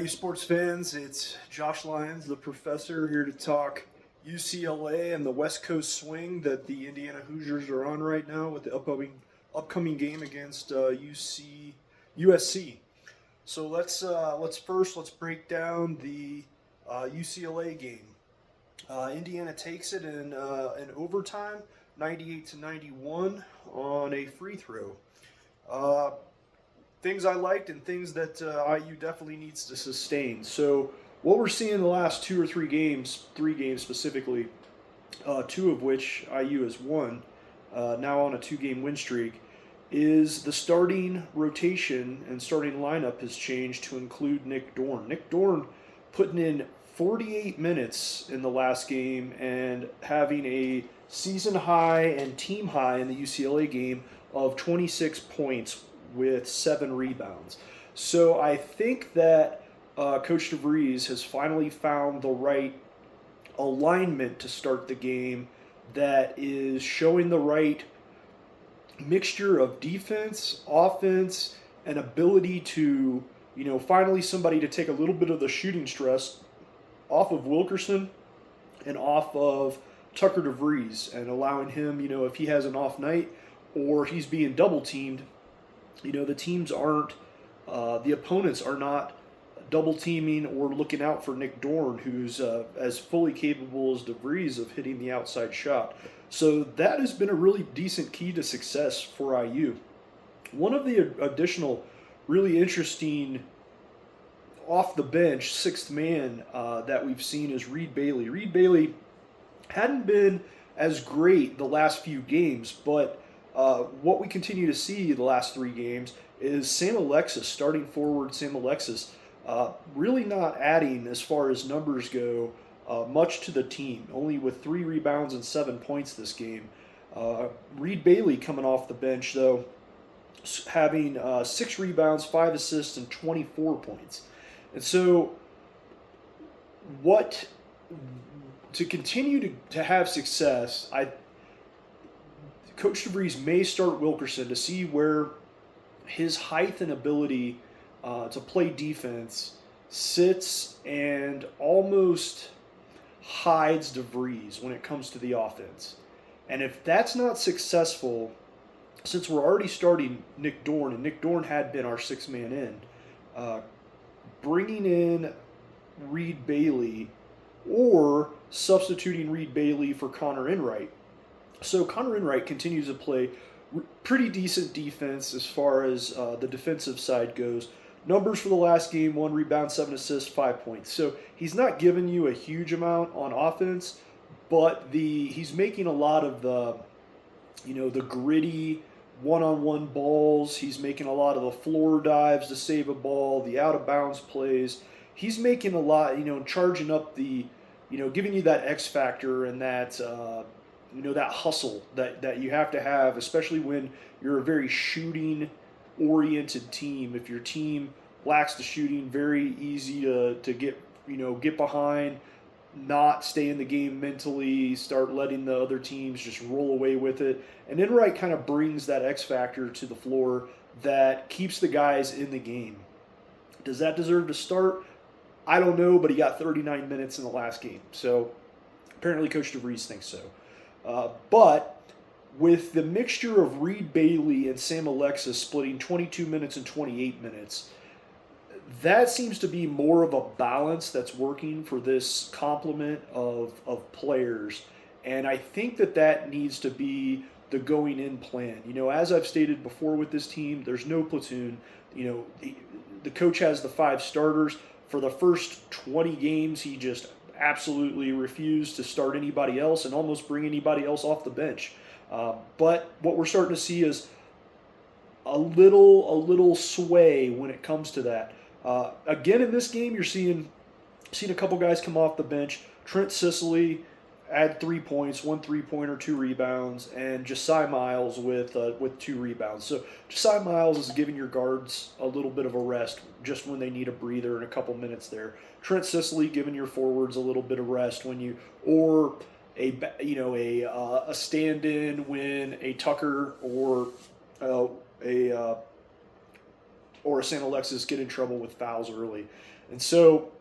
sports fans? It's Josh Lyons, the professor, here to talk UCLA and the West Coast swing that the Indiana Hoosiers are on right now with the upcoming game against USC. So let's break down the UCLA game. Indiana takes it in overtime, 98-91 on a free throw. Uh, Things I liked and things that IU definitely needs to sustain. So what we're seeing in the last two or three games specifically, two of which IU has won, now on a two-game win streak, is the starting rotation and starting lineup has changed to include Nick Dorn. Nick Dorn putting in 48 minutes in the last game and having a season high and team high in the UCLA game of 26 points with 7 rebounds. So I think that Coach DeVries has finally found the right alignment to start the game that is showing the right mixture of defense, offense, and ability to, finally somebody to take a little bit of the shooting stress off of Wilkerson and off of Tucker DeVries and allowing him, if he has an off night or he's being double teamed, the teams aren't, the opponents are not double teaming or looking out for Nick Dorn, who's as fully capable as DeVries of hitting the outside shot. So that has been a really decent key to success for IU. One of the additional really interesting off the bench sixth man that we've seen is Reed Bailey. Reed Bailey hadn't been as great the last few games, but what we continue to see the last 3 games is Sam Alexis, starting forward Sam Alexis, really not adding as far as numbers go much to the team, only with 3 rebounds and 7 points this game. Reed Bailey coming off the bench, though, having 6 rebounds, 5 assists, and 24 points. And so to continue to have success, Coach DeVries may start Wilkerson to see where his height and ability to play defense sits and almost hides DeVries when it comes to the offense. And if that's not successful, since we're already starting Nick Dorn, and Nick Dorn had been our 6-man in, bringing in Reed Bailey or substituting Reed Bailey for Connor Enright. So Connor Enright continues to play pretty decent defense as far as the defensive side goes. Numbers for the last game: 1 rebound, 7 assists, 5 points. So he's not giving you a huge amount on offense, but he's making a lot of the gritty one-on-one balls. He's making a lot of the floor dives to save a ball, the out-of-bounds plays. He's making a lot, charging up giving you that X factor and that that hustle that you have to have, especially when you're a very shooting-oriented team. If your team lacks the shooting, very easy to get behind, not stay in the game mentally, start letting the other teams just roll away with it. And Enright kind of brings that X factor to the floor that keeps the guys in the game. Does that deserve to start? I don't know, but he got 39 minutes in the last game. So apparently Coach DeVries thinks so. But with the mixture of Reed Bailey and Sam Alexis splitting 22 minutes and 28 minutes, that seems to be more of a balance that's working for this complement of players. And I think that needs to be the going in plan. As I've stated before with this team, there's no platoon. The coach has the 5 starters. For the first 20 games, he just absolutely refused to start anybody else and almost bring anybody else off the bench. But what we're starting to see is a little sway when it comes to that. Again, in this game, you're seeing a couple guys come off the bench. Trent Sicily add 3 points, 1 3-pointer, 2 rebounds, and Josiah Miles with 2 rebounds. So Josiah Miles is giving your guards a little bit of a rest just when they need a breather in a couple minutes there. Trent Sicily giving your forwards a little bit of rest or a stand-in when a Tucker or a Sam Alexis get in trouble with fouls early. And so,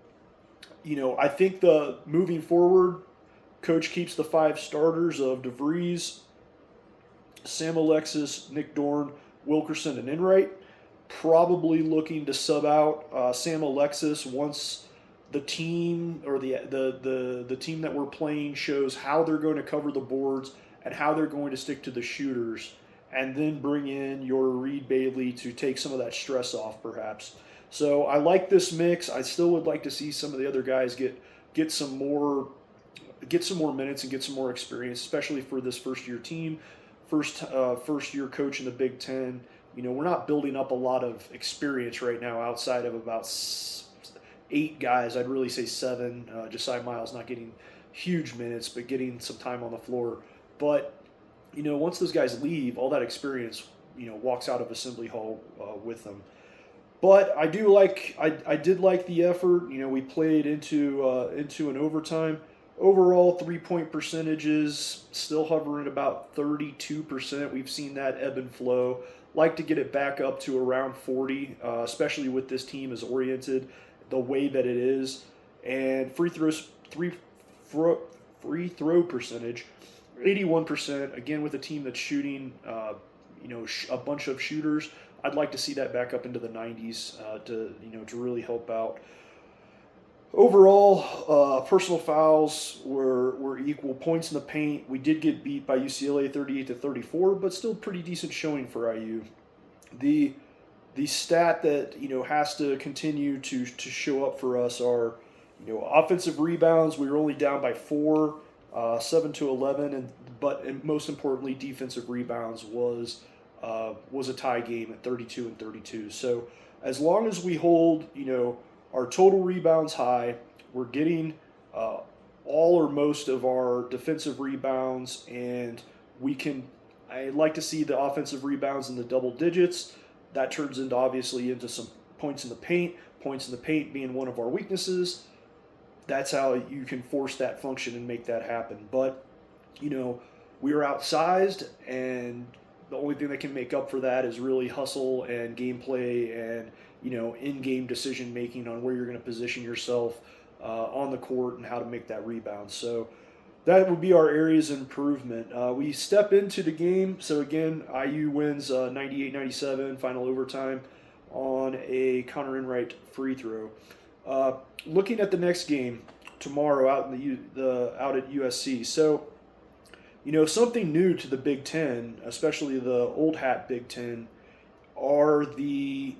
I think the moving forward, coach keeps the 5 starters of DeVries, Sam Alexis, Nick Dorn, Wilkerson, and Enright. Probably looking to sub out Sam Alexis once the team or the team that we're playing shows how they're going to cover the boards and how they're going to stick to the shooters, and then bring in your Reed Bailey to take some of that stress off, perhaps. So I like this mix. I still would like to see some of the other guys get some more minutes and get some more experience, especially for this first year team, first year coach in the Big Ten. We're not building up a lot of experience right now outside of about 8 guys. I'd really say 7. Josiah Miles not getting huge minutes, but getting some time on the floor. But once those guys leave, all that experience walks out of Assembly Hall with them. But I did like the effort. We played into an overtime. Overall, 3-point percentages still hovering about 32%. We've seen that ebb and flow. Like to get it back up to around 40, especially with this team as oriented the way that it is. And free throw percentage, 81%. Again, with a team that's shooting, a bunch of shooters. I'd like to see that back up into the 90s to really help out. Overall, personal fouls were equal. Points in the paint, we did get beat by UCLA 38-34, but still pretty decent showing for IU. The stat that has to continue to show up for us are offensive rebounds. We were only down by 4, 7-11, but most importantly, defensive rebounds was a tie game at 32-32. So as long as we hold our total rebounds high, we're getting all or most of our defensive rebounds, and I'd like to see the offensive rebounds in the double digits. That turns into some points in the paint. Points in the paint being one of our weaknesses. That's how you can force that function and make that happen. But we are outsized, and the only thing that can make up for that is really hustle and gameplay and in-game decision making on where you're going to position yourself on the court and how to make that rebound. So that would be our areas of improvement. We step into the game. So again, IU wins 98-97, final overtime on a Connor Enright free throw. Looking at the next game tomorrow out at USC. So something new to the Big Ten, especially the old hat Big Ten, are these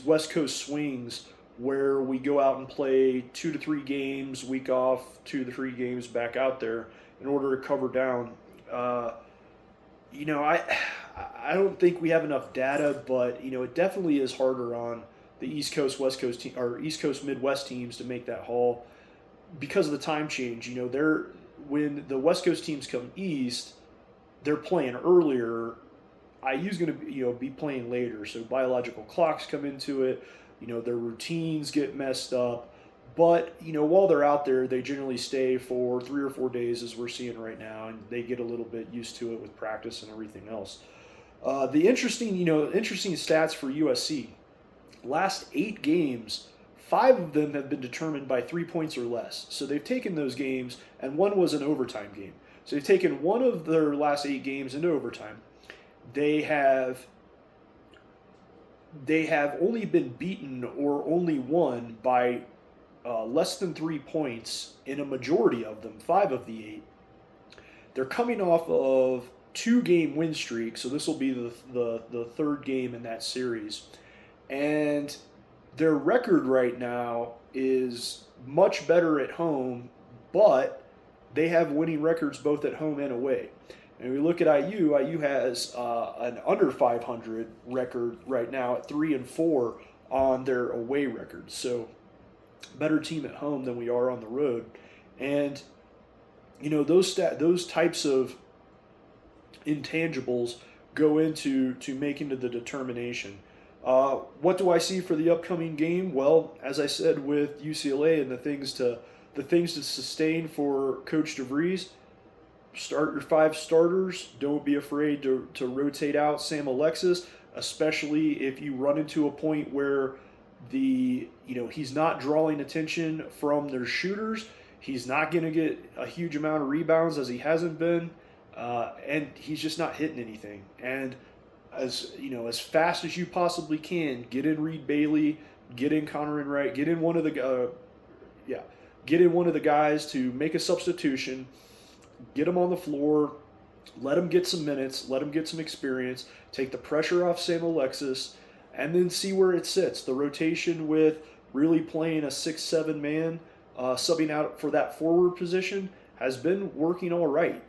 West Coast swings where we go out and play 2 to 3 games, week off, 2 to 3 games back out there in order to cover down. I don't think we have enough data, but it definitely is harder on the East Coast, West Coast team, or East Coast, Midwest teams to make that haul because of the time change. When the West Coast teams come east, they're playing earlier. IU's going to be playing later, so biological clocks come into it. Their routines get messed up, but while they're out there, they generally stay for 3 or 4 days, as we're seeing right now, and they get a little bit used to it with practice and everything else. The interesting stats for USC: last 8 games, 5 of them have been determined by 3 points or less. So they've taken those games, and one was an overtime game. So they've taken one of their last 8 games into overtime. They have only been beaten or only won by less than 3 points in a majority of them, 5 of the 8. They're coming off of 2-game win streak, so this will be the 3rd game in that series. And their record right now is much better at home, but they have winning records both at home and away. And we look at IU has an under 500 record right now at 3-4 on their away record. So better team at home than we are on the road. And those types of intangibles go into making the determination. What do I see for the upcoming game? Well, as I said with UCLA and the things to sustain for Coach DeVries. Start your 5 starters. Don't be afraid to rotate out Sam Alexis, especially if you run into a point where He's not drawing attention from their shooters. He's not going to get a huge amount of rebounds as he hasn't been, and he's just not hitting anything. And as fast as you possibly can, get in Reed Bailey, get in Connor and Wright, get in one of the guys to make a substitution, get him on the floor, let him get some minutes, let him get some experience, take the pressure off Sam Alexis, and then see where it sits. The rotation with really playing a 6-7 man, subbing out for that forward position, has been working all right.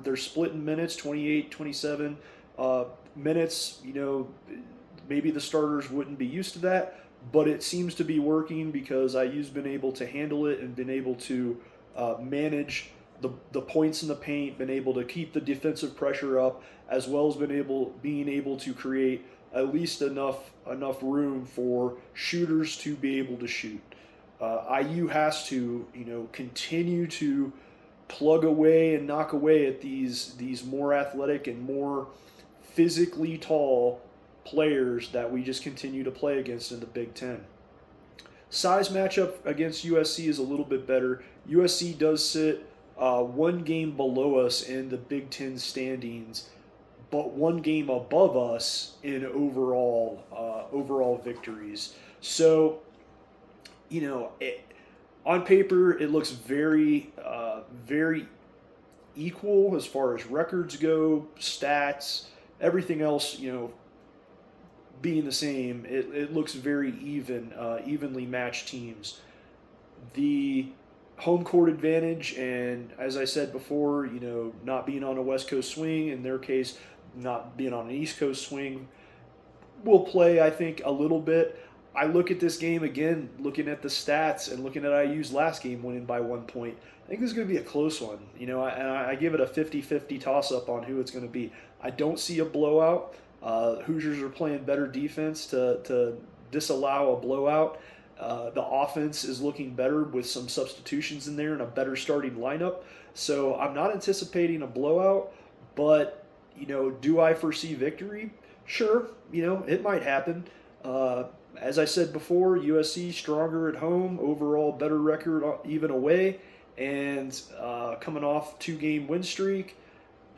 They're splitting minutes, 28, 27 minutes. Maybe the starters wouldn't be used to that, but it seems to be working because IU's been able to handle it and been able to manage the points in the paint, been able to keep the defensive pressure up, as well as being able to create at least enough room for shooters to be able to shoot. IU has to continue to plug away and knock away at these more athletic and more physically tall players that we just continue to play against in the Big Ten. Size matchup against USC is a little bit better. USC does sit one game below us in the Big Ten standings, but one game above us in overall victories. So, on paper, it looks very equal as far as records go, stats, everything else, being the same. It looks very evenly matched teams. The home court advantage, and as I said before, not being on a West Coast swing, in their case, not being on an East Coast swing, will play, I think, a little bit. I look at this game again, looking at the stats and looking at IU's last game winning by 1 point. I think this is going to be a close one. I give it a 50-50 toss-up on who it's going to be. I don't see a blowout. Hoosiers are playing better defense to disallow a blowout. The offense is looking better with some substitutions in there and a better starting lineup. So I'm not anticipating a blowout, but, do I foresee victory? Sure, it might happen. As I said before, USC stronger at home, overall better record even away, and coming off 2-game win streak.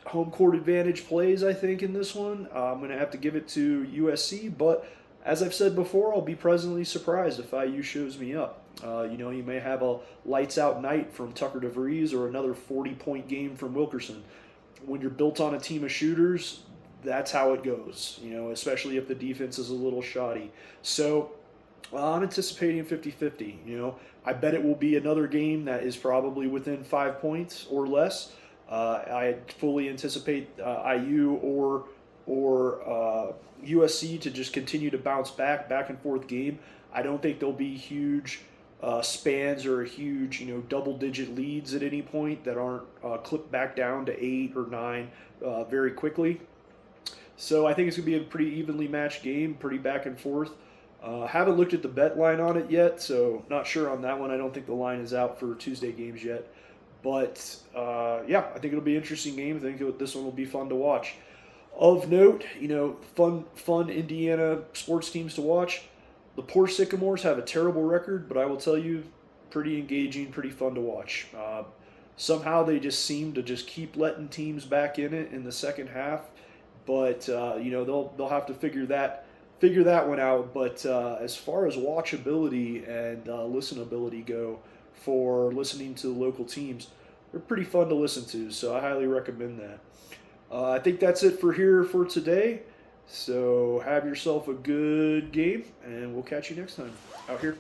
Home court advantage plays, I think, in this one. I'm going to have to give it to USC, but as I've said before, I'll be pleasantly surprised if IU shows me up. You may have a lights-out night from Tucker DeVries or another 40-point game from Wilkerson. When you're built on a team of shooters, that's how it goes, especially if the defense is a little shoddy. So I'm anticipating 50-50. I bet it will be another game that is probably within 5 points or less. I fully anticipate IU or USC to just continue to bounce back and forth game. I don't think there'll be huge spans or huge double-digit leads at any point that aren't clipped back down to 8 or 9 very quickly. So I think it's going to be a pretty evenly matched game, pretty back and forth. Haven't looked at the bet line on it yet, so not sure on that one. I don't think the line is out for Tuesday games yet. But, I think it'll be an interesting game. I think this one will be fun to watch. Of note, fun Indiana sports teams to watch. The poor Sycamores have a terrible record, but I will tell you, pretty engaging, pretty fun to watch. Somehow they just seem to just keep letting teams back in it in the second half. But they'll have to figure that one out. But as far as watchability and listenability go for listening to the local teams, they're pretty fun to listen to. So I highly recommend that. I think that's it for today. So have yourself a good game, and we'll catch you next time out here.